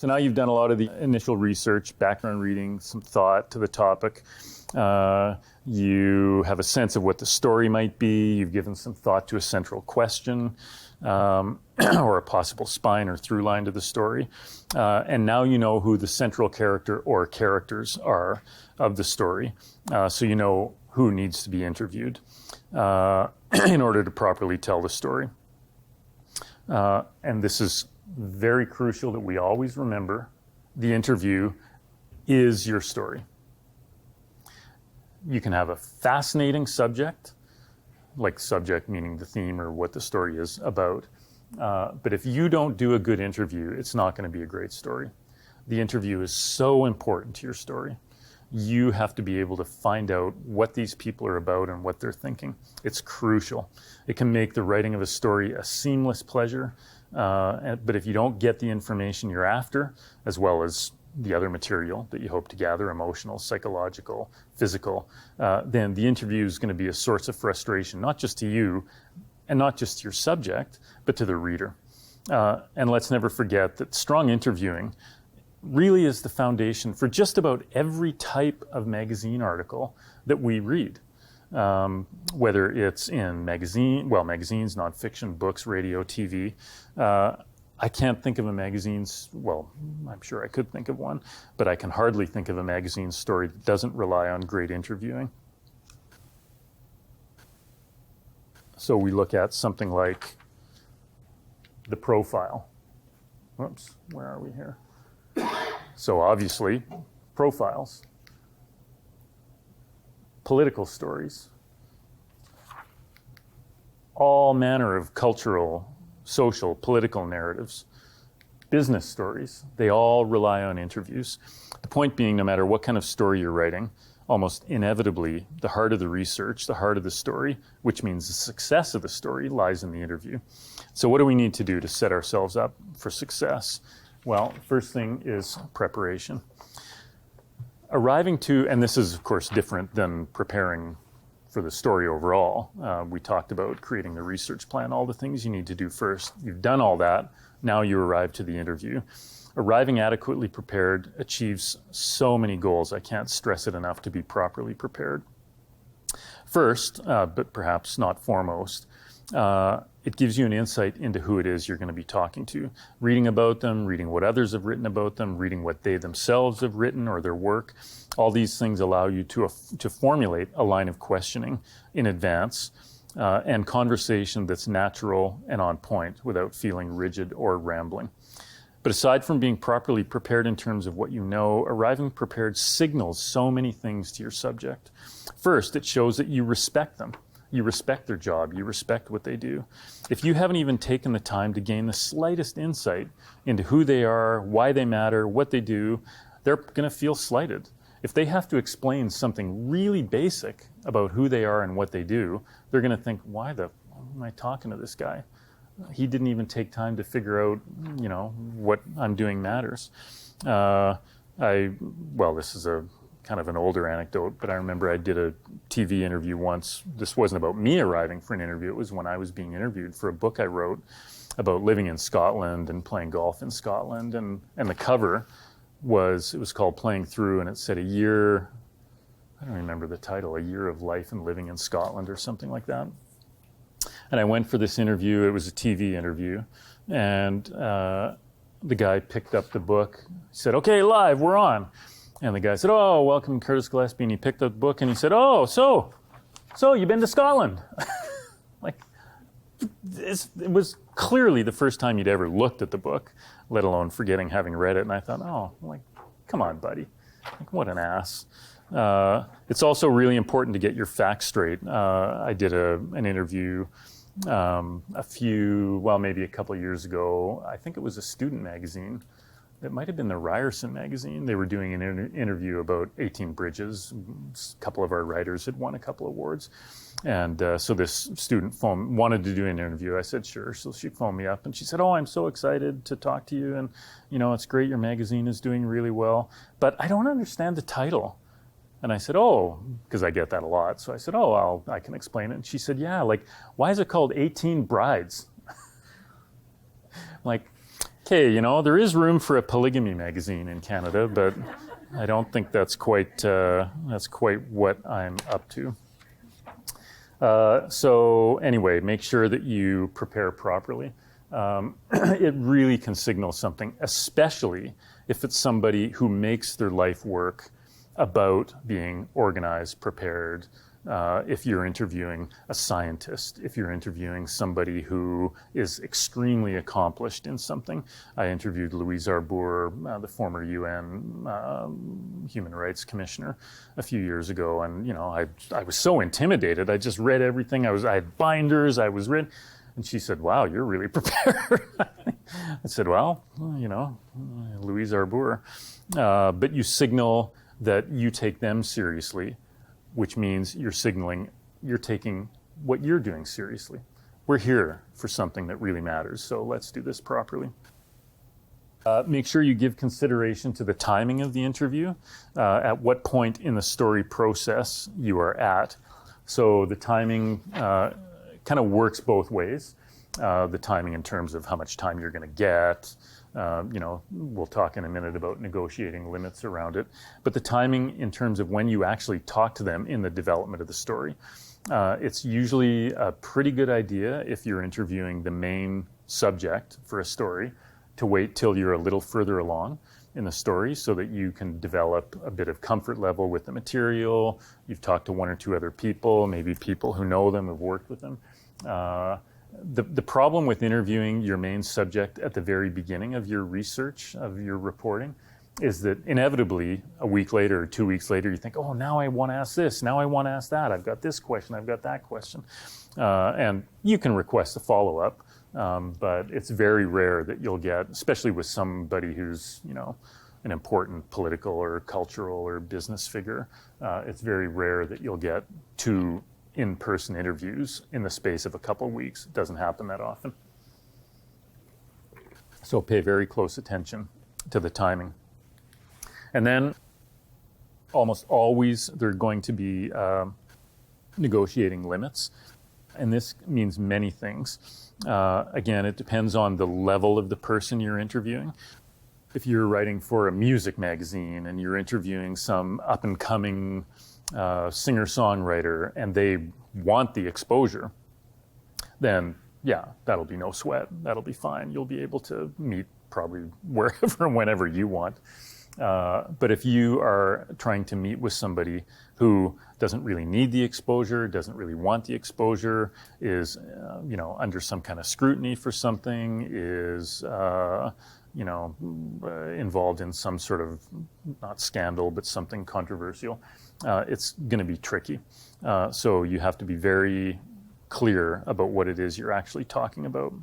So now you've done a lot of the initial research, background reading, some thought to the topic. You have a sense of what the story might be. You've given some thought to a central question or a possible spine or through line to the story. And now you know who the central character or characters are of the story. So you know who needs to be interviewed in order to properly tell the story. And this is very crucial that we always remember. The interview is your story. You can have a fascinating subject, like subject meaning the theme or what the story is about. But if you don't do a good interview, it's not going to be a great story. The interview is so important to your story. You have to be able to find out what these people are about and what they're thinking. It's crucial. It can make the writing of a story a seamless pleasure. But if you don't get the information you're after, as well as the other material that you hope to gather, emotional, psychological, physical, then the interview is going to be a source of frustration, not just to you and not just to your subject, but to the reader. And let's never forget that strong interviewing really is the foundation for just about every type of magazine article that we read. Whether it's in magazines, nonfiction, books, radio, TV. I can't think of a magazine's, well, I'm sure I could think of one, but I can hardly think of a magazine story that doesn't rely on great interviewing. So we look at something like the profile. Whoops, where are we here? So obviously, profiles, political stories, all manner of cultural, social, political narratives, business stories, they all rely on interviews. The point being, no matter what kind of story you're writing, almost inevitably, the heart of the research, the heart of the story, which means the success of the story, lies in the interview. So what do we need to do to set ourselves up for success? Well, first thing is preparation. Arriving to, and this is of course different than preparing for the story overall. We talked about creating the research plan, all the things you need to do first. You've done all that, now you arrive to the interview. Arriving adequately prepared achieves so many goals. I can't stress it enough to be properly prepared. First, but perhaps not foremost, it gives you an insight into who it is you're going to be talking to. Reading about them, reading what others have written about them, reading what they themselves have written or their work. All these things allow you to formulate a line of questioning in advance and conversation that's natural and on point without feeling rigid or rambling. But aside from being properly prepared in terms of what you know, arriving prepared signals so many things to your subject. First, it shows that you respect them. You respect their job, you respect what they do. If you haven't even taken the time to gain the slightest insight into who they are, why they matter, what they do, they're going to feel slighted. If they have to explain something really basic about who they are and what they do, they're going to think, why am I talking to this guy? He didn't even take time to figure out, what I'm doing matters. This is a kind of an older anecdote, but I remember I did a TV interview once. This wasn't about me arriving for an interview. It was when I was being interviewed for a book I wrote about living in Scotland and playing golf in Scotland. And the cover was called Playing Through, and it said a year, I don't remember the title, A Year of Life and Living in Scotland or something like that. And I went for this interview. It was a TV interview. And the guy picked up the book. He said, "Okay, live, we're on." And the guy said, "Oh, welcome, Curtis Gillespie." And he picked up the book and he said, "Oh, so you've been to Scotland?" It was clearly the first time he'd ever looked at the book, let alone forgetting having read it. And I thought, come on, buddy. What an ass. It's also really important to get your facts straight. I did an interview maybe a couple of years ago. I think it was a student magazine. It might have been the Ryerson magazine. They were doing an interview about 18 bridges. A couple of our writers had won a couple of awards. And so this student wanted to do an interview. I said, sure. So she phoned me up and she said, "Oh, I'm so excited to talk to you. And, it's great. Your magazine is doing really well. But I don't understand the title." And I said, "Oh," because I get that a lot. So I said, "Oh, I can explain it." And she said, "Yeah, why is it called 18 Brides?" Okay, there is room for a polygamy magazine in Canada, but I don't think that's quite what I'm up to. So anyway, make sure that you prepare properly. It really can signal something, especially if it's somebody who makes their life work about being organized, prepared. If you're interviewing a scientist, if you're interviewing somebody who is extremely accomplished in something. I interviewed Louise Arbour, the former UN Human Rights Commissioner, a few years ago, and I was so intimidated. I just read everything. I had binders. I was read. And she said, "Wow, you're really prepared." I said, "Well, Louise Arbour." But you signal that you take them seriously, which means you're signaling you're taking what you're doing seriously. We're here for something that really matters, so let's do this properly. Make sure you give consideration to the timing of the interview, at what point in the story process you are at. So the timing kind of works both ways. The timing in terms of how much time you're going to get. We'll talk in a minute about negotiating limits around it. But the timing in terms of when you actually talk to them in the development of the story. It's usually a pretty good idea if you're interviewing the main subject for a story to wait till you're a little further along in the story so that you can develop a bit of comfort level with the material. You've talked to one or two other people, maybe people who know them, have worked with them. The problem with interviewing your main subject at the very beginning of your research, of your reporting, is that inevitably a week later or 2 weeks later you think, oh, now I want to ask this, now I want to ask that, I've got this question, I've got that question. And you can request a follow-up, but it's very rare that you'll get, especially with somebody who's, an important political or cultural or business figure, it's very rare that you'll get two in-person interviews in the space of a couple of weeks. It doesn't happen that often. So pay very close attention to the timing. And then almost always they're going to be negotiating limits. And this means many things. Again, it depends on the level of the person you're interviewing. If you're writing for a music magazine and you're interviewing some up-and-coming singer-songwriter and they want the exposure, then yeah, that'll be no sweat. That'll be fine. You'll be able to meet probably wherever and whenever you want. But if you are trying to meet with somebody who doesn't really need the exposure, doesn't really want the exposure, is under some kind of scrutiny for something, is involved in some sort of, not scandal, but something controversial, it's going to be tricky. So you have to be very clear about what it is you're actually talking about.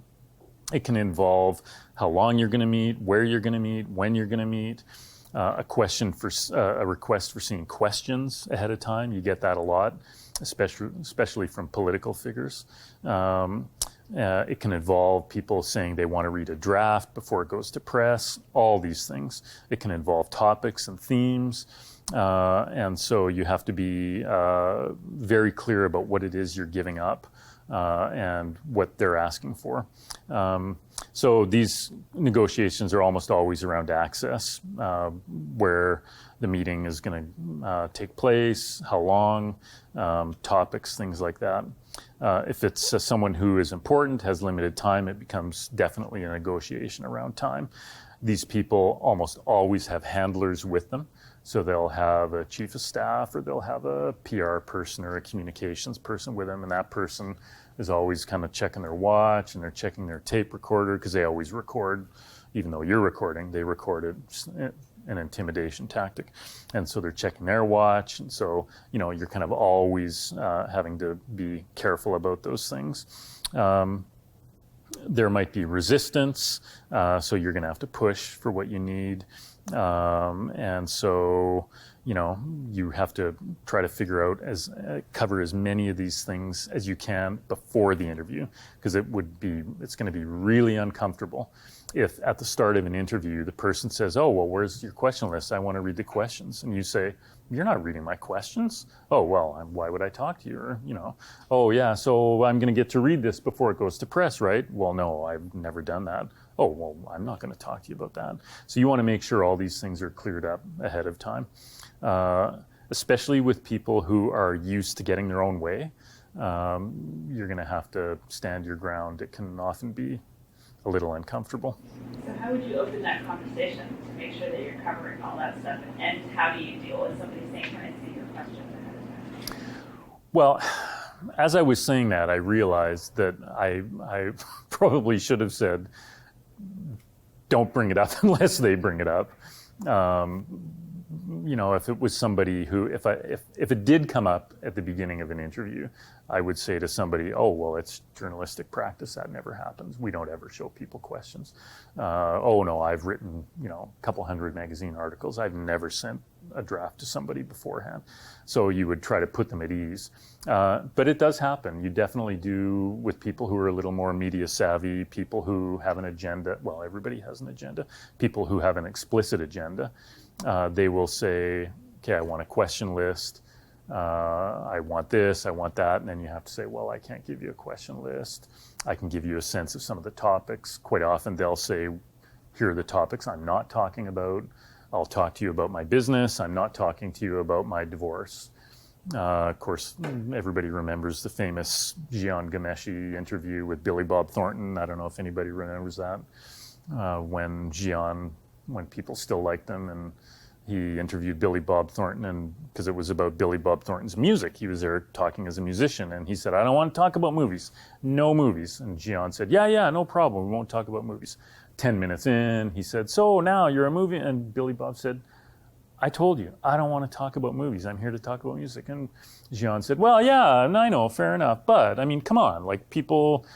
It can involve how long you're going to meet, where you're going to meet, when you're going to meet, a request for seeing questions ahead of time. You get that a lot, especially from political figures. It can involve people saying they want to read a draft before it goes to press, all these things. It can involve topics and themes. And so you have to be very clear about what it is you're giving up and what they're asking for. So these negotiations are almost always around access, where the meeting is going to take place, how long, topics, things like that. If it's someone who is important, has limited time, it becomes definitely a negotiation around time. These people almost always have handlers with them. So they'll have a chief of staff or they'll have a PR person or a communications person with them, and that person is always kind of checking their watch and they're checking their tape recorder, because they always record, even though you're recording, they record it, an intimidation tactic. And so they're checking their watch. And so, you're kind of always having to be careful about those things. There might be resistance, so you're going to have to push for what you need. And so, you have to try to figure out cover as many of these things as you can before the interview, because it's going to be really uncomfortable if at the start of an interview the person says, "Oh, well, where's your question list? I want to read the questions." And you say, "You're not reading my questions." "Oh, well, why would I talk to you?" Or, "Oh, yeah, so I'm going to get to read this before it goes to press, right?" "Well, no, I've never done that." oh, well, I'm not going to talk to you about that. So you want to make sure all these things are cleared up ahead of time, especially with people who are used to getting their own way. You're going to have to stand your ground. It can often be a little uncomfortable. So how would you open that conversation to make sure that you're covering all that stuff? And how do you deal with somebody saying, can I see your questions ahead of time? Well, as I was saying that, I realized that I probably should have said, don't bring it up unless they bring it up. If it was somebody who, if it did come up at the beginning of an interview, I would say to somebody, oh, well, it's journalistic practice. That never happens. We don't ever show people questions. Oh, no, I've written, a couple hundred magazine articles. I've never sent a draft to somebody beforehand. So you would try to put them at ease. But it does happen. You definitely do with people who are a little more media savvy, people who have an agenda. Well, everybody has an agenda. People who have an explicit agenda. They will say, okay, I want a question list. I want this, I want that. And then you have to say, well, I can't give you a question list. I can give you a sense of some of the topics. Quite often they'll say, here are the topics I'm not talking about. I'll talk to you about my business. I'm not talking to you about my divorce. Of course, everybody remembers the famous Gian Gillespie interview with Billy Bob Thornton. I don't know if anybody remembers that. When people still liked him, and he interviewed Billy Bob Thornton, and because it was about Billy Bob Thornton's music, he was there talking as a musician, and he said, I don't want to talk about movies. No movies. And Gian said, yeah, no problem. We won't talk about movies. 10 minutes in, he said, so now you're a movie. And Billy Bob said, I told you, I don't want to talk about movies. I'm here to talk about music. And Gian said, well, yeah, I know, fair enough. But, I mean, come on, like people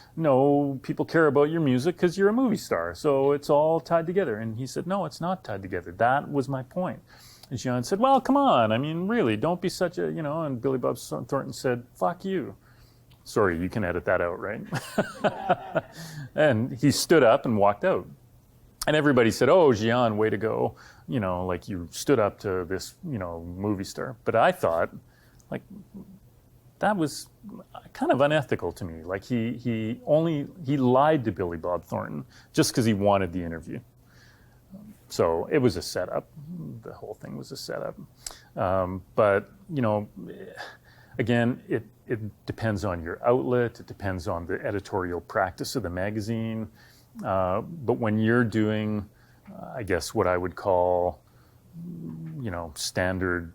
care about your music because you're a movie star. So it's all tied together. And he said, no, it's not tied together. That was my point. And Gian said, well, come on. I mean, really, don't be such a, and Billy Bob Thornton said, fuck you. Sorry, you can edit that out, right? And he stood up and walked out. And everybody said, oh, Gian, way to go. Like you stood up to this, movie star. But I thought, like, that was kind of unethical to me. Like he lied to Billy Bob Thornton just because he wanted the interview. So it was a setup. The whole thing was a setup. But, again, it depends on your outlet. It depends on the editorial practice of the magazine. But when you're doing, I guess what I would call, standard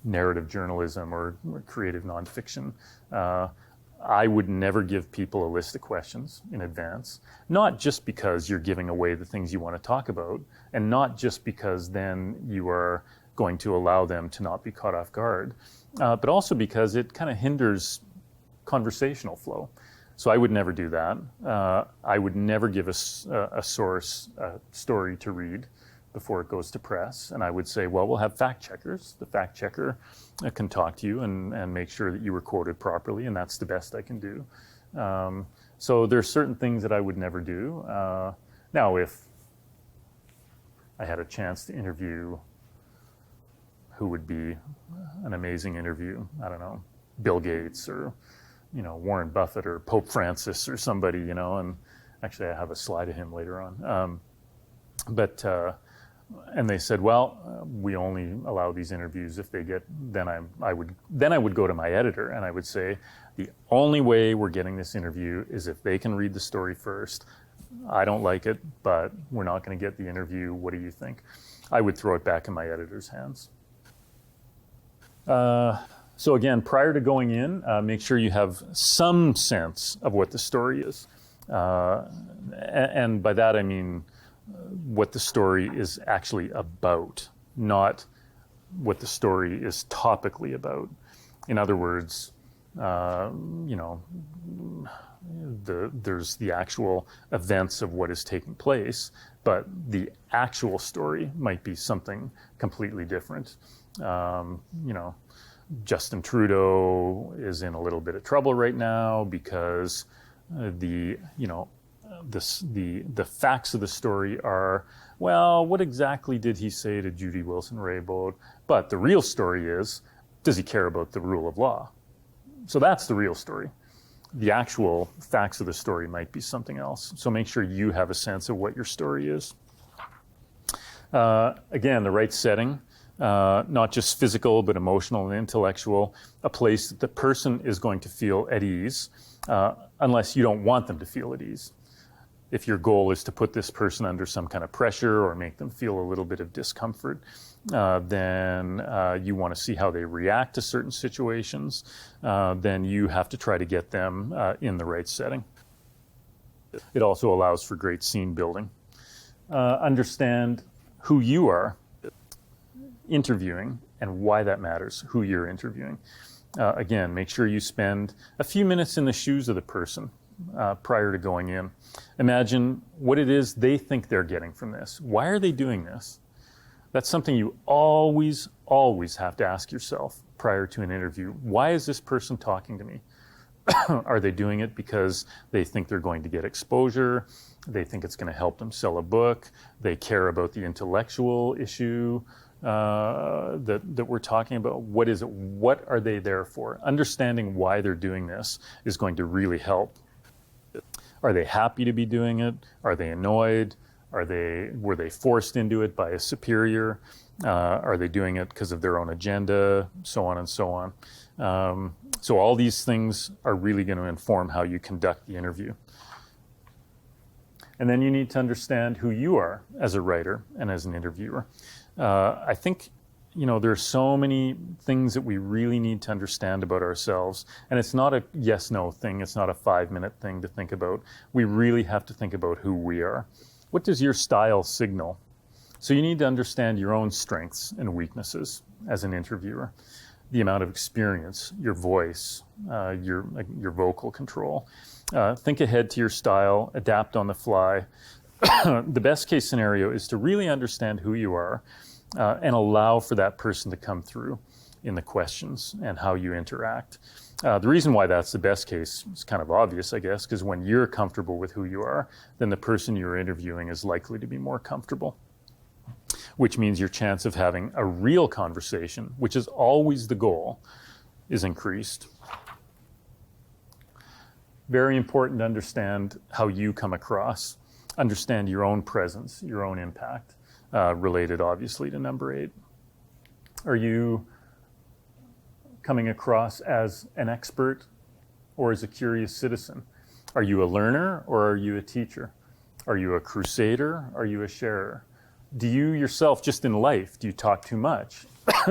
narrative journalism or creative nonfiction, I would never give people a list of questions in advance, not just because you're giving away the things you want to talk about, and not just because then you are going to allow them to not be caught off guard, but also because it kind of hinders conversational flow. So I would never do that. I would never give a source a story to read before it goes to press. And I would say, well, we'll have fact checkers. The fact checker can talk to you and make sure that you were quoted properly, and that's the best I can do. So there's certain things that I would never do. Now, if I had a chance to interview who would be an amazing interview, I don't know, Bill Gates or Warren Buffett or Pope Francis or somebody, and actually I have a slide of him later on. And they said, well, we only allow these interviews if they get, then I would go to my editor and I would say, the only way we're getting this interview is if they can read the story first. I don't like it, but we're not going to get the interview. What do you think? I would throw it back in my editor's hands. So again, prior to going in, make sure you have some sense of what the story is. And by that I mean what the story is actually about, not what the story is topically about. In other words, there's the actual events of what is taking place, but the actual story might be something completely different. Justin Trudeau is in a little bit of trouble right now because the facts of the story are, well, what exactly did he say to Judy Wilson-Raybould? But the real story is, does he care about the rule of law? So that's the real story. the actual facts of the story might be something else. So make sure you have a sense of what your story is. Again, the right setting, not just physical, but emotional and intellectual, a place that the person is going to feel at ease, unless you don't want them to feel at ease. If your goal is to put this person under some kind of pressure or make them feel a little bit of discomfort, then you want to see how they react to certain situations. Then you have to try to get them in the right setting. It also allows for great scene building. Understand who you are interviewing and why that matters, who you're interviewing. Again, make sure you spend a few minutes in the shoes of the person prior to going in. Imagine what it is they think they're getting from this. Why are they doing this? That's something you always have to ask yourself prior to an interview. Why is this person talking to me? Are they doing it because they think they're going to get exposure? They think it's going to help them sell a book? They care about the intellectual issue that we're talking about? What is it? What are they there for? Understanding why they're doing this is going to really help. Are they happy to be doing it? Are they annoyed? Were they forced into it by a superior? Are they doing it because of their own agenda? So on and so on. So all these things are really going to inform how you conduct the interview. And then you need to understand who you are as a writer and as an interviewer. I think, there are so many things that we really need to understand about ourselves. And it's not a yes-no thing. It's not a 5-minute thing to think about. We really have to think about who we are. What does your style signal? So you need to understand your own strengths and weaknesses as an interviewer. The amount of experience, your voice, your vocal control. Think ahead to your style, adapt on the fly. The best case scenario is to really understand who you are and allow for that person to come through in the questions and how you interact. The reason why that's the best case is kind of obvious, I guess, because when you're comfortable with who you are, then the person you're interviewing is likely to be more comfortable, which means your chance of having a real conversation, which is always the goal, is increased. Very important to understand how you come across, understand your own presence, your own impact, related obviously to number 8. Are you coming across as an expert or as a curious citizen? Are you a learner or are you a teacher? Are you a crusader? Are you a sharer? Do you yourself, just in life, do you talk too much,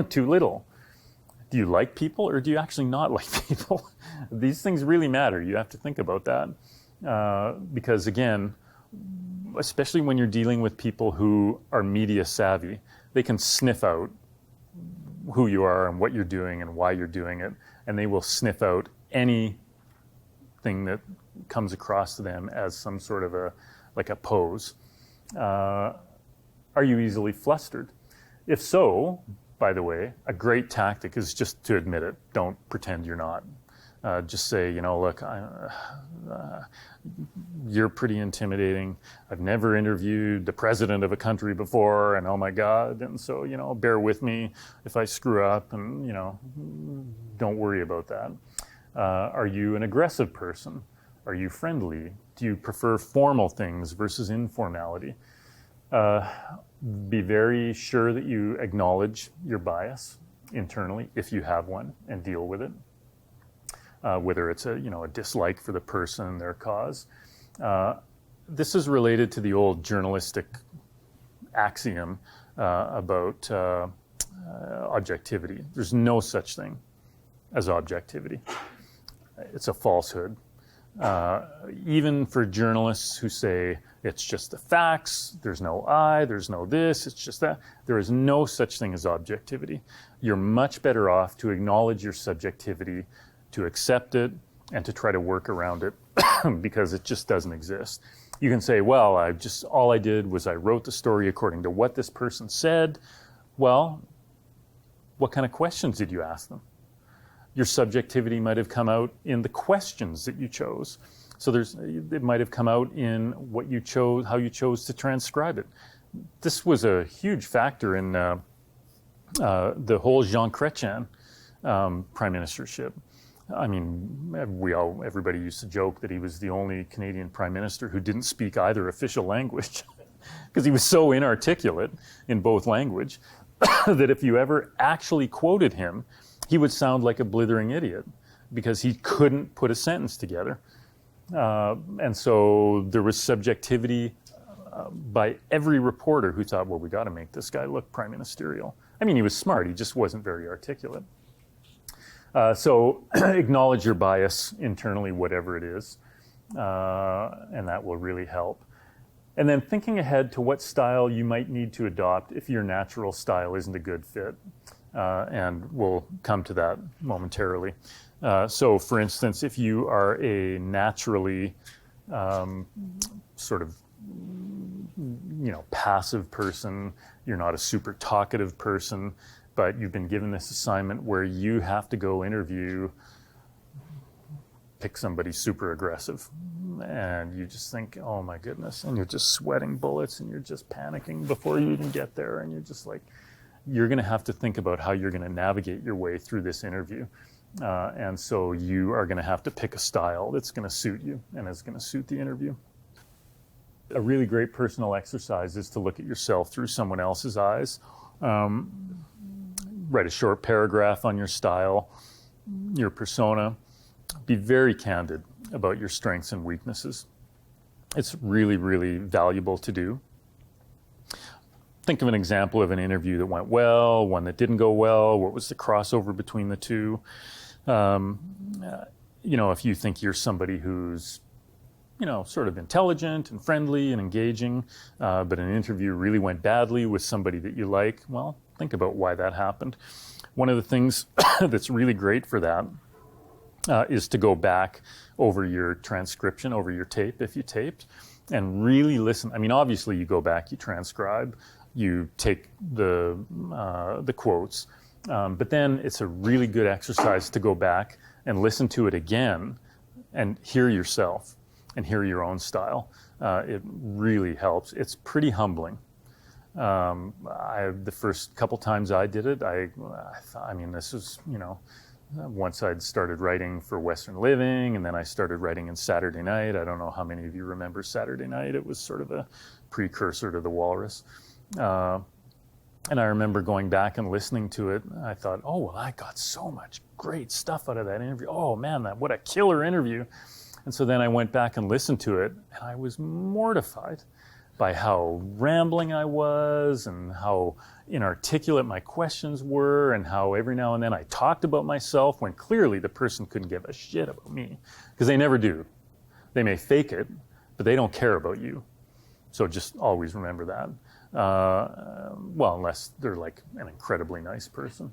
too little? Do you like people or do you actually not like people? These things really matter. You have to think about that. Because again, especially when you're dealing with people who are media savvy, they can sniff out who you are and what you're doing and why you're doing it. And they will sniff out anything that comes across to them as some sort of a pose. Are you easily flustered? If so, by the way, a great tactic is just to admit it. Don't pretend you're not. Just say, look, you're pretty intimidating. I've never interviewed the president of a country before, and oh my God, and so, bear with me if I screw up, and, don't worry about that. Are you an aggressive person? Are you friendly? Do you prefer formal things versus informality? Be very sure that you acknowledge your bias internally, if you have one, and deal with it. Whether it's a dislike for the person and their cause. This is related to the old journalistic axiom about objectivity. There's no such thing as objectivity. It's a falsehood. Even for journalists who say it's just the facts, there's no I, there's no this, it's just that, there is no such thing as objectivity. You're much better off to acknowledge your subjectivity, to accept it, and to try to work around it because it just doesn't exist. You can say, well, all I did was I wrote the story according to what this person said. Well, what kind of questions did you ask them? Your subjectivity might have come out in the questions that you chose. So it might have come out in what you chose, how you chose to transcribe it. This was a huge factor in the whole Jean Chrétien prime ministership. I mean, everybody used to joke that he was the only Canadian prime minister who didn't speak either official language because he was so inarticulate in both language that if you ever actually quoted him, he would sound like a blithering idiot because he couldn't put a sentence together. And so there was subjectivity by every reporter who thought, well, we got to make this guy look prime ministerial. I mean, he was smart, he just wasn't very articulate. So acknowledge your bias internally, whatever it is, and that will really help. And then thinking ahead to what style you might need to adopt if your natural style isn't a good fit. And we'll come to that momentarily. So for instance, if you are a naturally sort of passive person, you're not a super talkative person, but you've been given this assignment where you have to go interview, pick somebody super aggressive, and you just think, oh my goodness, and you're just sweating bullets and you're just panicking before you even get there, and you're just like, you're going to have to think about how you're going to navigate your way through this interview. And so you are going to have to pick a style that's going to suit you and is going to suit the interview. A really great personal exercise is to look at yourself through someone else's eyes. Write a short paragraph on your style, your persona. Be very candid about your strengths and weaknesses. It's really, really valuable to do. Think of an example of an interview that went well, one that didn't go well. What was the crossover between the two? If you think you're somebody who's sort of intelligent and friendly and engaging, but an interview really went badly with somebody that you like, well, think about why that happened. One of the things that's really great for that is to go back over your transcription, over your tape, if you taped, and really listen. I mean, obviously you go back, you transcribe, you take the quotes, but then it's a really good exercise to go back and listen to it again and hear yourself and hear your own style. It really helps. It's pretty humbling. The first couple times I did it, I thought, this was, once I'd started writing for Western Living, and then I started writing in Saturday Night. I don't know how many of you remember Saturday Night. It was sort of a precursor to The Walrus. And I remember going back and listening to it. I thought, oh, well, I got so much great stuff out of that interview. Oh, man, what a killer interview. And so then I went back and listened to it, and I was mortified by how rambling I was and how inarticulate my questions were and how every now and then I talked about myself when clearly the person couldn't give a shit about me, because they never do. They may fake it, but they don't care about you. So just always remember that. Well, unless they're like an incredibly nice person.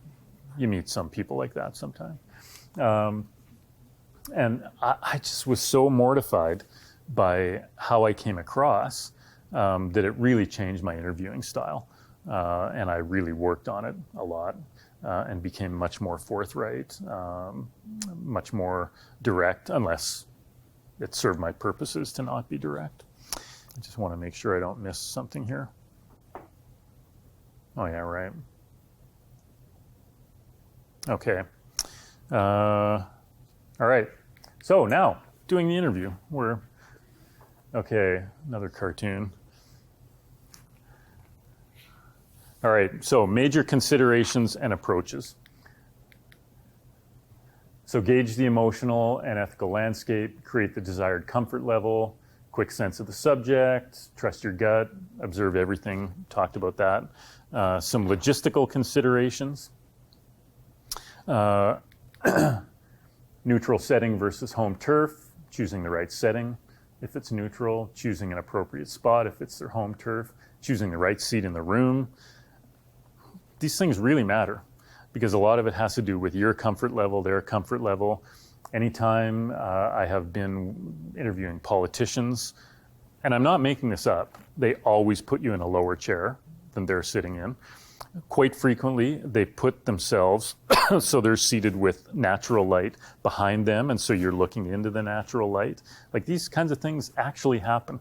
You meet some people like that sometime. And I just was so mortified by how I came across that it really changed my interviewing style. And I really worked on it a lot and became much more forthright, much more direct, unless it served my purposes to not be direct. I just want to make sure I don't miss something here. Oh, yeah, right. Okay. All right. So now, doing the interview. Okay, another cartoon. All right, so major considerations and approaches. So gauge the emotional and ethical landscape, create the desired comfort level, quick sense of the subject, trust your gut, observe everything, talked about that. Some logistical considerations. Neutral setting versus home turf, choosing the right setting if it's neutral, choosing an appropriate spot if it's their home turf, choosing the right seat in the room. These things really matter because a lot of it has to do with your comfort level, their comfort level. Anytime I have been interviewing politicians, and I'm not making this up, they always put you in a lower chair than they're sitting in. Quite frequently, they put themselves so they're seated with natural light behind them, and so you're looking into the natural light. Like these kinds of things actually happen,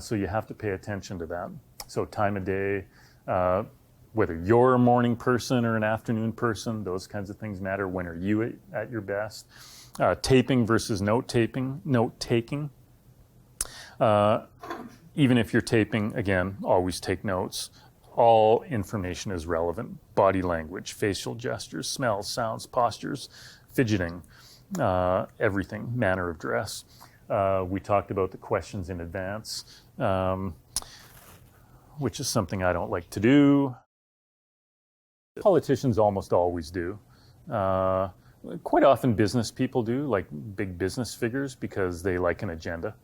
so you have to pay attention to that. So time of day, whether you're a morning person or an afternoon person, those kinds of things matter. When are you at your best? Taping versus note-taking. Even if you're taping, again, always take notes. All information is relevant. Body language, facial gestures, smells, sounds, postures, fidgeting, everything, manner of dress. We talked about the questions in advance, which is something I don't like to do. Politicians almost always do. Quite often business people do, like big business figures, because they like an agenda.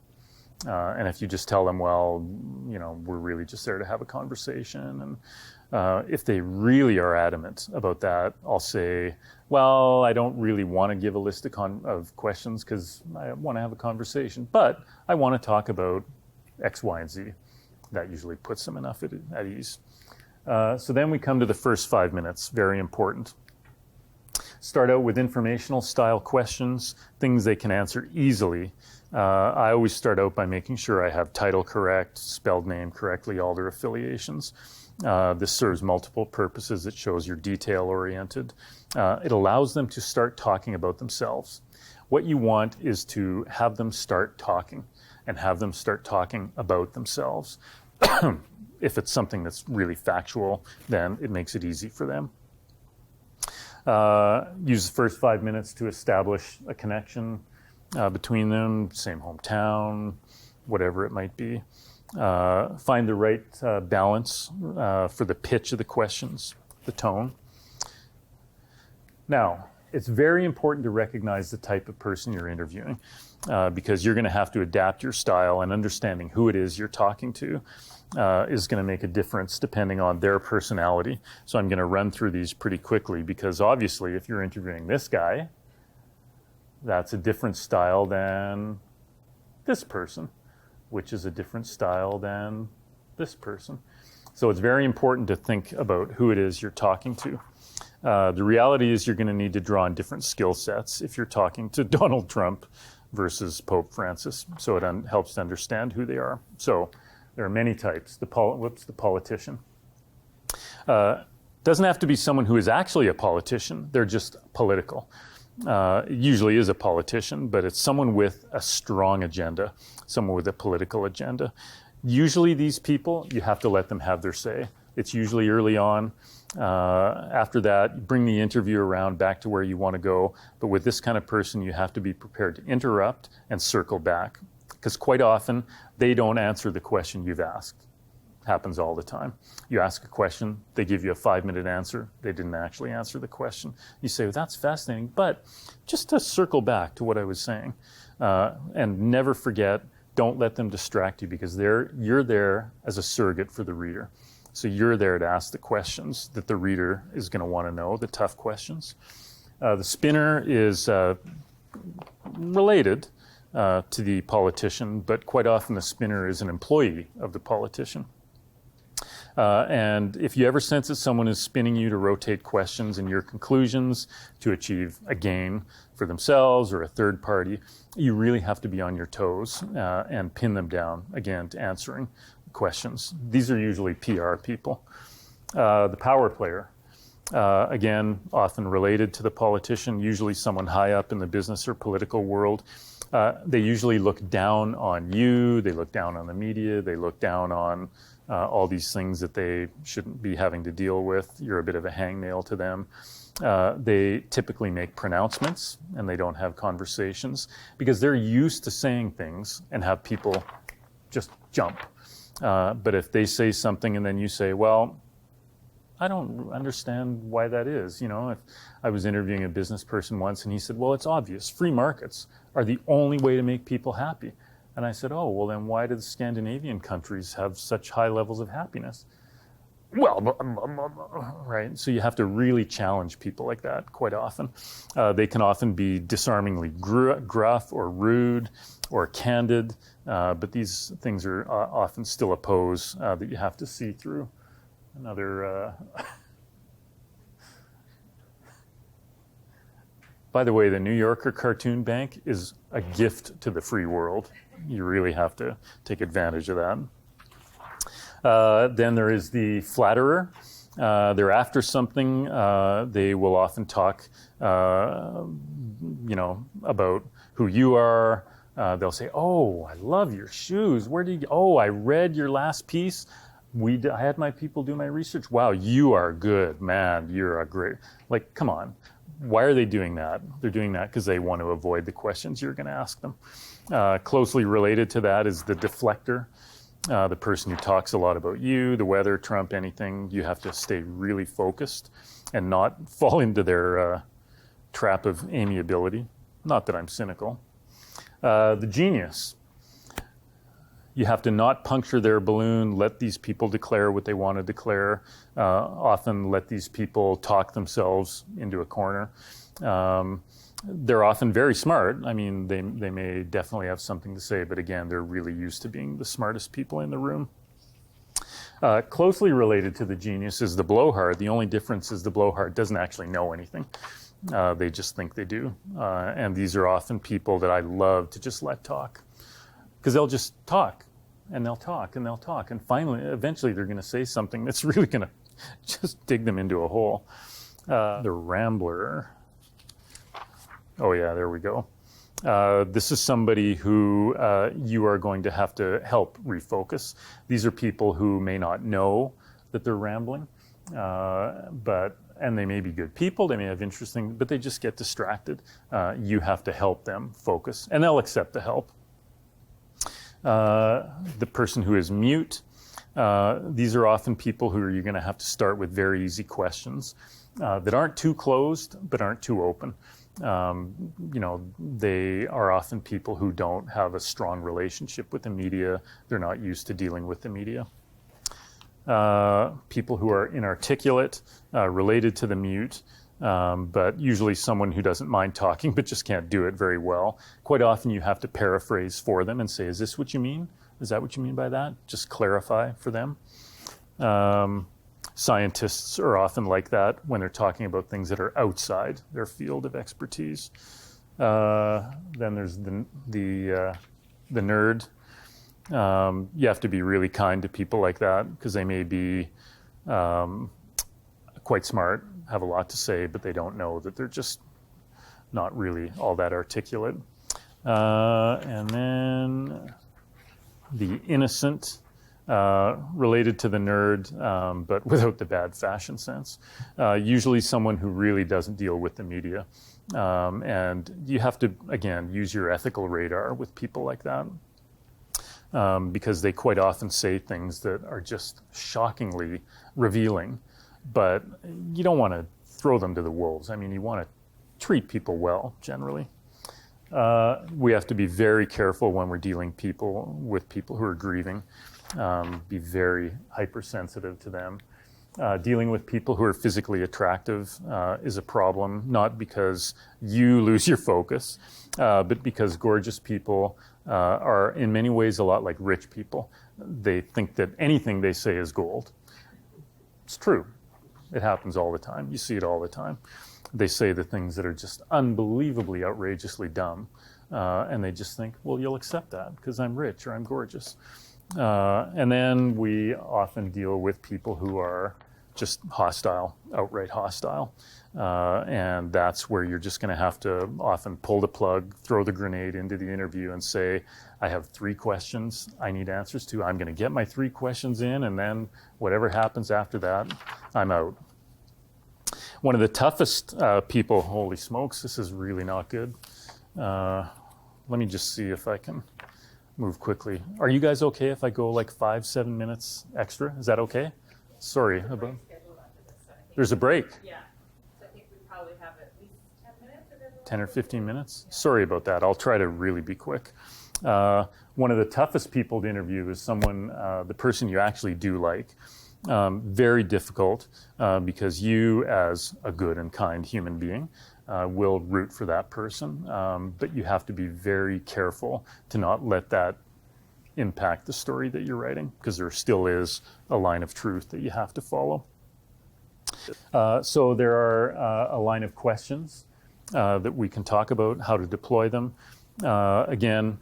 And if you just tell them, well, you know, we're really just there to have a conversation. And if they really are adamant about that, I'll say, well, I don't really want to give a list of questions because I want to have a conversation, but I want to talk about X, Y, and Z. That usually puts them enough at ease. So then we come to the first 5 minutes, very important. Start out with informational style questions, things they can answer easily. I always start out by making sure I have title correct, spelled name correctly, all their affiliations. This serves multiple purposes. It shows you're detail-oriented. It allows them to start talking about themselves. What you want is to have them start talking and have them start talking about themselves. If it's something that's really factual, then it makes it easy for them. Use the first 5 minutes to establish a connection between them, same hometown, whatever it might be. Find the right balance for the pitch of the questions, the tone. Now, it's very important to recognize the type of person you're interviewing because you're going to have to adapt your style, and understanding who it is you're talking to is going to make a difference depending on their personality. So I'm going to run through these pretty quickly because obviously if you're interviewing this guy, that's a different style than this person, which is a different style than this person. So it's very important to think about who it is you're talking to. The reality is you're going to need to draw on different skill sets if you're talking to Donald Trump versus Pope Francis. So it helps to understand who they are. So there are many types. The politician. Doesn't have to be someone who is actually a politician. They're just political. It usually is a politician, but it's someone with a strong agenda, someone with a political agenda. Usually these people, you have to let them have their say. It's usually early on. After that, bring the interview around back to where you want to go. But with this kind of person, you have to be prepared to interrupt and circle back. Because quite often, they don't answer the question you've asked. Happens all the time. You ask a question, they give you a 5-minute answer. They didn't actually answer the question. You say, well, that's fascinating, but just to circle back to what I was saying, and never forget, don't let them distract you because you're there as a surrogate for the reader. So you're there to ask the questions that the reader is going to want to know, the tough questions. The spinner is related to the politician, but quite often the spinner is an employee of the politician. And if you ever sense that someone is spinning you to rotate questions and your conclusions to achieve a gain for themselves or a third party, you really have to be on your toes and pin them down, again, to answering questions. These are usually PR people. The power player, again, often related to the politician, usually someone high up in the business or political world. They usually look down on you, they look down on the media, they look down on all these things that they shouldn't be having to deal with. You're a bit of a hangnail to them. They typically make pronouncements and they don't have conversations because they're used to saying things and have people just jump. But if they say something and then you say, well, I don't understand why that is. You know, if I was interviewing a business person once and he said, well, it's obvious. Free markets are the only way to make people happy. And I said, oh, well, then why do the Scandinavian countries have such high levels of happiness? Well, right? So you have to really challenge people like that quite often. They can often be disarmingly gruff or rude or candid, but these things are often still a pose that you have to see through. Another... By the way, the New Yorker Cartoon Bank is a gift to the free world. You really have to take advantage of that. Then there is the flatterer. they're after something. They will often talk, about who you are. They'll say, "Oh, I love your shoes. Where did you? Oh, I read your last piece. I had my people do my research. Wow, you are good, man. You're a great." Like, come on. Why are they doing that? They're doing that because they want to avoid the questions you're going to ask them. Closely related to that is the deflector. The person who talks a lot about you, the weather, Trump, anything. You have to stay really focused and not fall into their trap of amiability. Not that I'm cynical. The genius. You have to not puncture their balloon, let these people declare what they want to declare, often let these people talk themselves into a corner. They're often very smart. I mean, they may definitely have something to say, but again, they're really used to being the smartest people in the room. Closely related to the genius is the blowhard. The only difference is the blowhard doesn't actually know anything. They just think they do. And these are often people that I love to just let talk. Because they'll just talk, and they'll talk, and they'll talk. And finally, eventually, they're going to say something that's really going to just dig them into a hole. The rambler. Oh, yeah, there we go. This is somebody who you are going to have to help refocus. These are people who may not know that they're rambling, and they may be good people, they may have interesting, but they just get distracted. You have to help them focus, and they'll accept the help. The person who is mute, these are often people who you're going to have to start with very easy questions that aren't too closed, but aren't too open. They are often people who don't have a strong relationship with the media. They're not used to dealing with the media. People who are inarticulate, related to the mute, but usually someone who doesn't mind talking but just can't do it very well. Quite often you have to paraphrase for them and say, "Is this what you mean? Is that what you mean by that?" Just clarify for them. Scientists are often like that when they're talking about things that are outside their field of expertise. Then there's the nerd. You have to be really kind to people like that because they may be quite smart, have a lot to say, but they don't know that they're just not really all that articulate. And then the innocent, related to the nerd, but without the bad fashion sense. Usually someone who really doesn't deal with the media. And you have to, again, use your ethical radar with people like that. Because they quite often say things that are just shockingly revealing, but you don't want to throw them to the wolves. I mean, you want to treat people well, generally. We have to be very careful when we're dealing with people who are grieving. Be very hypersensitive to them. Dealing with people who are physically attractive is a problem, not because you lose your focus, but because gorgeous people are in many ways a lot like rich people. They think that anything they say is gold. It's true. It happens all the time. You see it all the time. They say the things that are just unbelievably, outrageously dumb, and they just think, well, you'll accept that because I'm rich or I'm gorgeous. And then we often deal with people who are just hostile, outright hostile. And that's where you're just going to have to often pull the plug, throw the grenade into the interview and say, I have 3 questions I need answers to. I'm going to get my 3 questions in, and then whatever happens after that, I'm out. One of the toughest people, holy smokes, this is really not good. Let me just see if I can move quickly. Are you guys okay if I go like 5-7 minutes extra? Is that okay? Sorry about. There's a break. Yeah. So I think we probably have at least 10 minutes. 10 or 15 minutes? Sorry about that. I'll try to really be quick. One of the toughest people to interview is someone, the person you actually do like. Very difficult because you, as a good and kind human being, will root for that person. But you have to be very careful to not let that impact the story that you're writing, because there still is a line of truth that you have to follow. So there are a line of questions that we can talk about, how to deploy them. Again,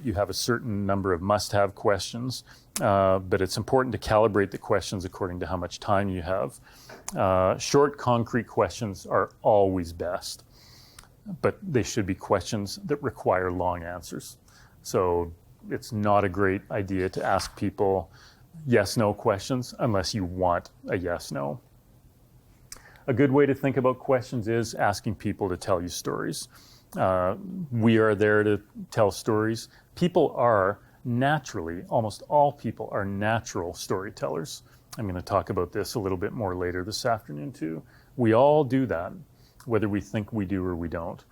You have a certain number of must-have questions, but it's important to calibrate the questions according to how much time you have. Short, concrete questions are always best, but they should be questions that require long answers. So it's not a great idea to ask people yes-no questions unless you want a yes-no. A good way to think about questions is asking people to tell you stories. We are there to tell stories. People are naturally, almost all people are natural storytellers. I'm going to talk about this a little bit more later this afternoon too. We all do that, whether we think we do or we don't.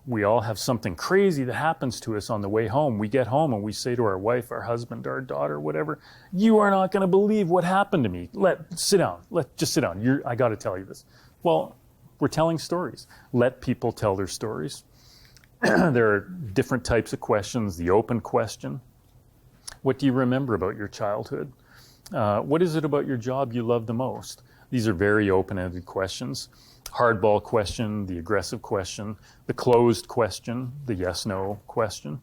We all have something crazy that happens to us on the way home. We get home and we say to our wife, our husband, our daughter, whatever, "You are not going to believe what happened to me. Sit down. Just sit down. I got to tell you this." Well, we're telling stories. Let people tell their stories. There are different types of questions. The open question. What do you remember about your childhood? What is it about your job you love the most? These are very open-ended questions. Hardball question, the aggressive question, the closed question, the yes-no question.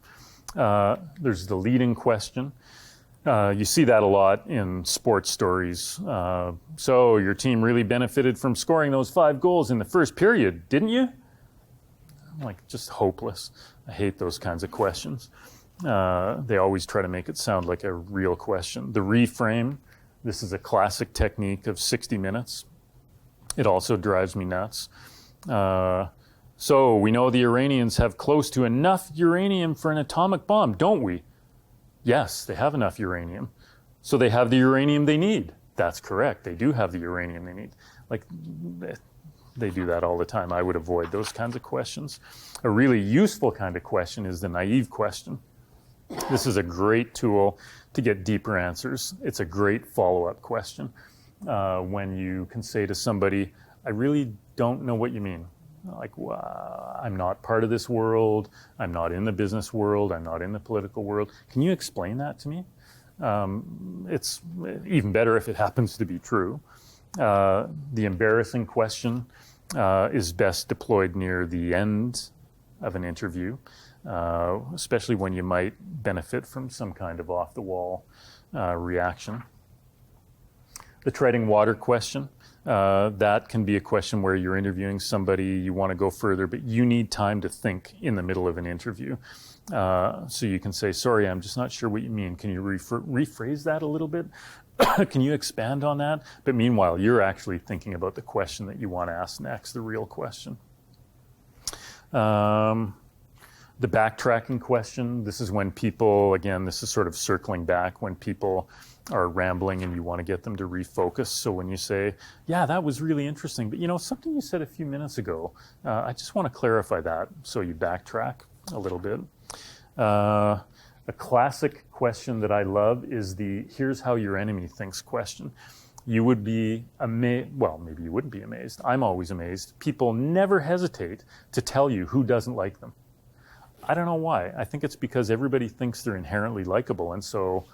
There's the leading question. You see that a lot in sports stories. So your team really benefited from scoring those 5 goals in the first period, didn't you? Like, just hopeless. I hate those kinds of questions. They always try to make it sound like a real question. The reframe, this is a classic technique of 60 minutes. It also drives me nuts. So we know the Iranians have close to enough uranium for an atomic bomb, don't we? Yes, they have enough uranium. So they have the uranium they need. That's correct. They do have the uranium they need. Like, they do that all the time. I would avoid those kinds of questions. A really useful kind of question is the naive question. This is a great tool to get deeper answers. It's a great follow-up question. When you can say to somebody, "I really don't know what you mean." Like, "I'm not part of this world. I'm not in the business world. I'm not in the political world. Can you explain that to me?" It's even better if it happens to be true. The embarrassing question is best deployed near the end of an interview, especially when you might benefit from some kind of off-the-wall reaction. The treading water question, that can be a question where you're interviewing somebody, you want to go further, but you need time to think in the middle of an interview. So you can say, "Sorry, I'm just not sure what you mean. Can you rephrase that a little bit? Can you expand on that?" But meanwhile, you're actually thinking about the question that you want to ask next, the real question. The backtracking question, this is when people, again, this is sort of circling back, when people are rambling and you want to get them to refocus. So when you say, "Yeah, that was really interesting, but something you said a few minutes ago, I just want to clarify that." So you backtrack a little bit. A classic question that I love is the "here's how your enemy thinks" question. You would be amazed, well, maybe you wouldn't be amazed. I'm always amazed. People never hesitate to tell you who doesn't like them. I don't know why. I think it's because everybody thinks they're inherently likable, and so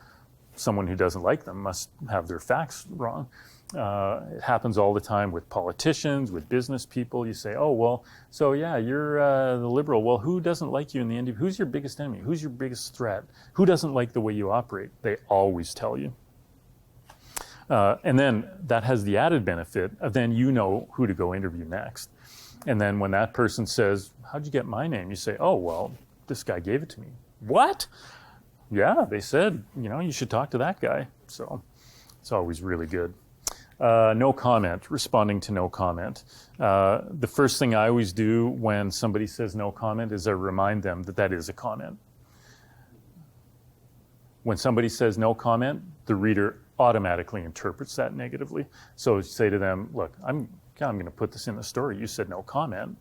someone who doesn't like them must have their facts wrong. It happens all the time with politicians, with business people. You say, "Oh, well, so yeah, you're the liberal. Well, who doesn't like you in the end? Who's your biggest enemy? Who's your biggest threat? Who doesn't like the way you operate?" They always tell you. And then that has the added benefit of then you know who to go interview next. And then when that person says, "How'd you get my name?" You say, "Oh, well, this guy gave it to me." "What?" "Yeah, they said, you should talk to that guy." So it's always really good. No comment, responding to no comment. The first thing I always do when somebody says no comment is I remind them that that is a comment. When somebody says no comment, the reader automatically interprets that negatively. So say to them, "Look, I'm going to put this in the story. You said no comment.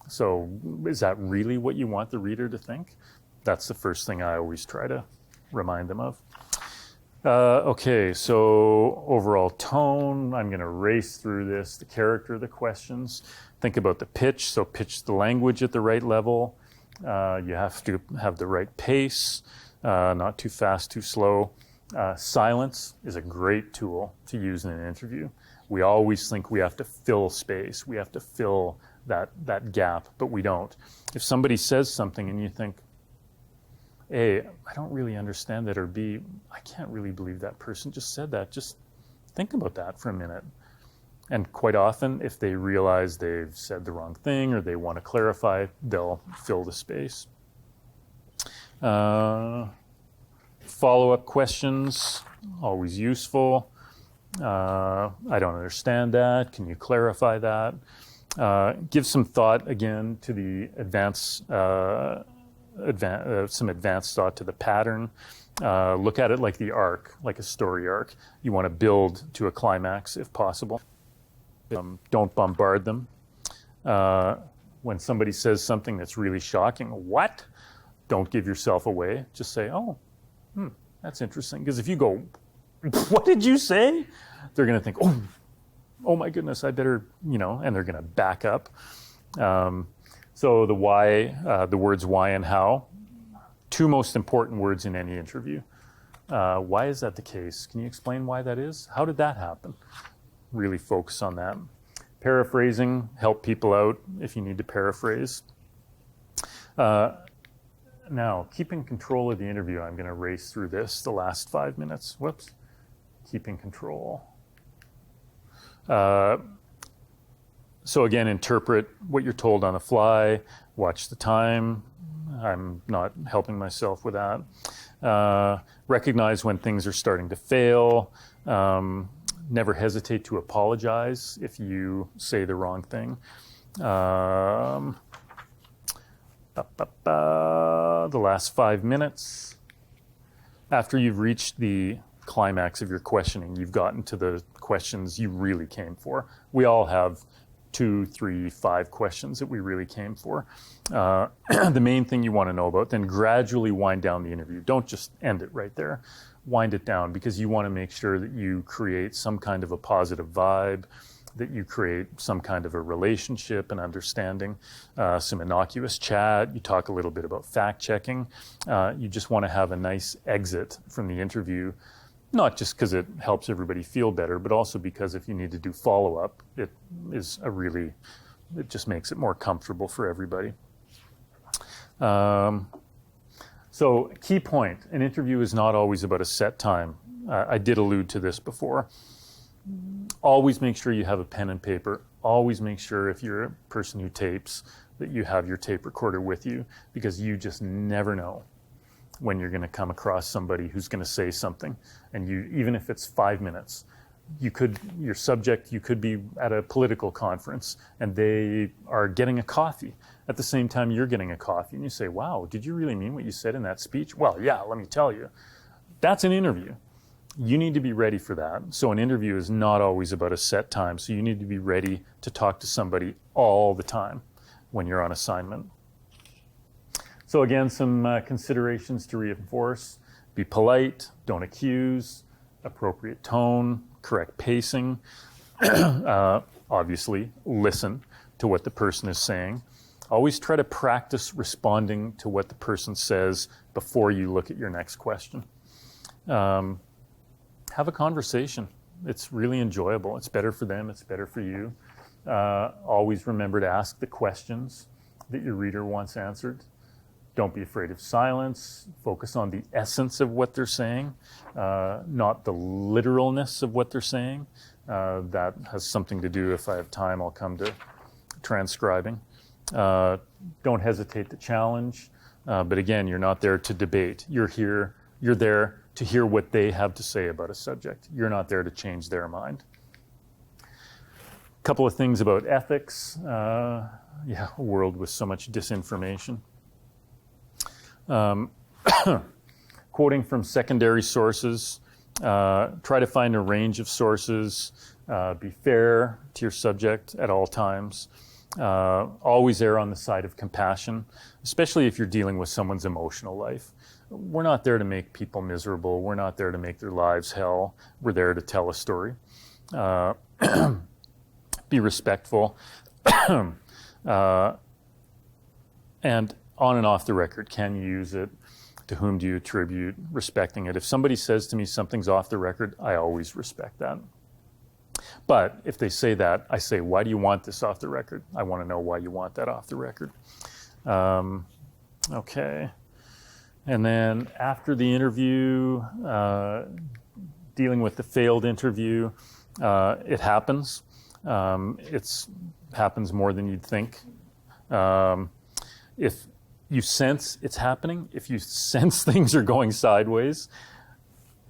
So is that really what you want the reader to think?" That's the first thing I always try to remind them of. Okay, so overall tone, I'm going to race through this. The character of the questions. Think about the pitch. So pitch the language at the right level. You have to have the right pace, not too fast, too slow. Silence is a great tool to use in an interview. We always think we have to fill space. We have to fill that gap, but we don't. If somebody says something and you think, A, I don't really understand that, or B, I can't really believe that person just said that. Just think about that for a minute. And quite often, if they realize they've said the wrong thing or they want to clarify, they'll fill the space. Follow-up questions, always useful. I don't understand that. Can you clarify that? Give some thought again to the some advanced thought to the pattern. Look at it like the arc, like a story arc. You want to build to a climax if possible. Don't bombard them. When somebody says something that's really shocking, what? Don't give yourself away. Just say, oh, that's interesting. Because if you go, what did you say? They're going to think, oh my goodness, I better, and they're going to back up. So the why, the words why and how, two most important words in any interview. Why is that the case? Can you explain why that is? How did that happen? Really focus on that. Paraphrasing, help people out if you need to paraphrase. Now, keeping control of the interview, I'm going to race through this the last 5 minutes. Whoops. Keeping control. So again, interpret what you're told on the fly. Watch the time. I'm not helping myself with that. Recognize when things are starting to fail. Never hesitate to apologize if you say the wrong thing. The last 5 minutes. After you've reached the climax of your questioning, you've gotten to the questions you really came for. We all have 2, 3, 5 questions that we really came for. The main thing you want to know about, then gradually wind down the interview. Don't just end it right there. Wind it down, because you want to make sure that you create some kind of a positive vibe, that you create some kind of a relationship and understanding, some innocuous chat. You talk a little bit about fact checking. You just want to have a nice exit from the interview, not just because it helps everybody feel better, but also because if you need to do follow-up, it just makes it more comfortable for everybody. So key point, an interview is not always about a set time. I did allude to this before. Always make sure you have a pen and paper. Always make sure, if you're a person who tapes, that you have your tape recorder with you, because you just never know when you're going to come across somebody who's going to say something. And even if it's 5 minutes, you could be at a political conference and they are getting a coffee at the same time you're getting a coffee. And you say, wow, did you really mean what you said in that speech? Well, yeah, let me tell you. That's an interview. You need to be ready for that. So an interview is not always about a set time. So you need to be ready to talk to somebody all the time when you're on assignment. So again, some considerations to reinforce. Be polite, don't accuse, appropriate tone, correct pacing. Obviously, listen to what the person is saying. Always try to practice responding to what the person says before you look at your next question. Have a conversation. It's really enjoyable. It's better for them. It's better for you. Always remember to ask the questions that your reader wants answered. Don't be afraid of silence. Focus on the essence of what they're saying, not the literalness of what they're saying. That has something to do, if I have time, I'll come to transcribing. Don't hesitate to challenge. But again, you're not there to debate. You're there to hear what they have to say about a subject. You're not there to change their mind. A couple of things about ethics. A world with so much disinformation. Quoting from secondary sources. Try to find a range of sources. Be fair to your subject at all times. Always err on the side of compassion, especially if you're dealing with someone's emotional life. We're not there to make people miserable. We're not there to make their lives hell. We're there to tell a story. Be respectful. And on and off the record, can you use it? To whom do you attribute? Respecting it. If somebody says to me something's off the record, I always respect that. But if they say that, I say, why do you want this off the record? I want to know why you want that off the record. Okay. And then after the interview, dealing with the failed interview, it happens. It happens more than you'd think. If you sense it's happening, if you sense things are going sideways,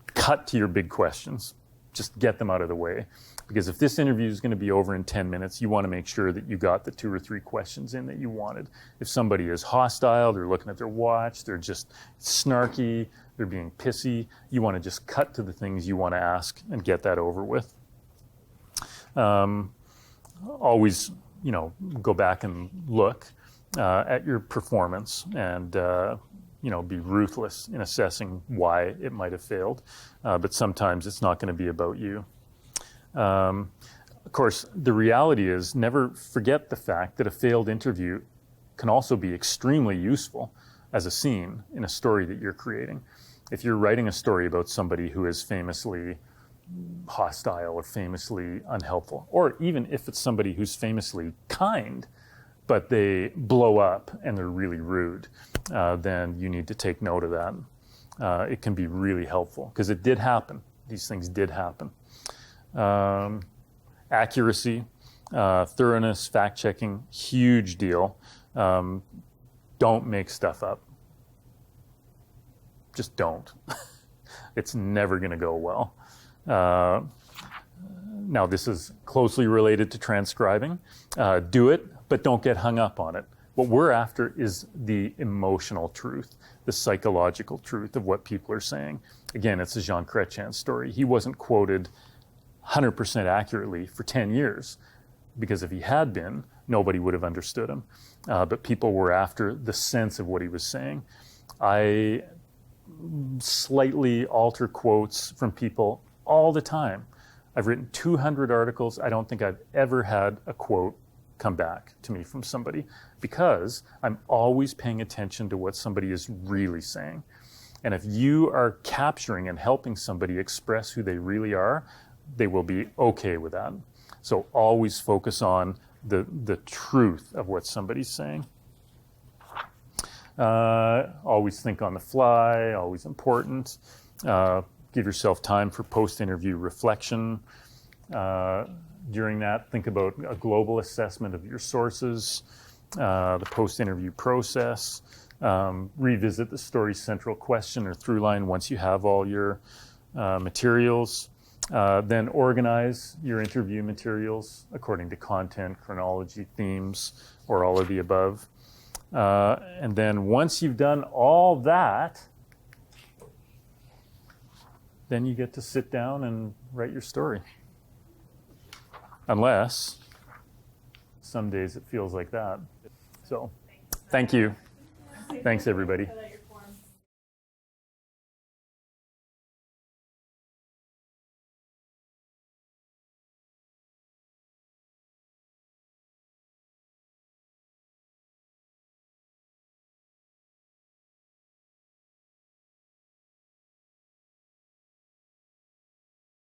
cut to your big questions. Just get them out of the way. Because if this interview is going to be over in 10 minutes, you want to make sure that you got the 2 or 3 questions in that you wanted. If somebody is hostile, they're looking at their watch, they're just snarky, they're being pissy, you want to just cut to the things you want to ask and get that over with. Always, go back and look at your performance and be ruthless in assessing why it might have failed. But sometimes it's not going to be about you. Of course, the reality is never forget the fact that a failed interview can also be extremely useful as a scene in a story that you're creating. If you're writing a story about somebody who is famously hostile or famously unhelpful, or even if it's somebody who's famously kind, but they blow up and they're really rude, then you need to take note of that. It can be really helpful because it did happen. These things did happen. Accuracy, thoroughness, fact-checking, huge deal. Don't make stuff up. Just don't. It's never going to go well. Now, this is closely related to transcribing. Do it, but don't get hung up on it. What we're after is the emotional truth, the psychological truth of what people are saying. Again, it's a Jean Chrétien story. He wasn't quoted 100% accurately for 10 years, because if he had been, nobody would have understood him. But people were after the sense of what he was saying. I slightly alter quotes from people all the time. I've written 200 articles. I don't think I've ever had a quote come back to me from somebody, because I'm always paying attention to what somebody is really saying. And if you are capturing and helping somebody express who they really are, they will be okay with that. So always focus on the truth of what somebody's saying. Always think on the fly, always important. Give yourself time for post-interview reflection. During that, think about a global assessment of your sources, the post-interview process. Revisit the story's central question or through line once you have all your materials. Then organize your interview materials according to content, chronology, themes, or all of the above. And then once you've done all that, then you get to sit down and write your story. Unless some days it feels like that. So, thank you. Thanks, everybody.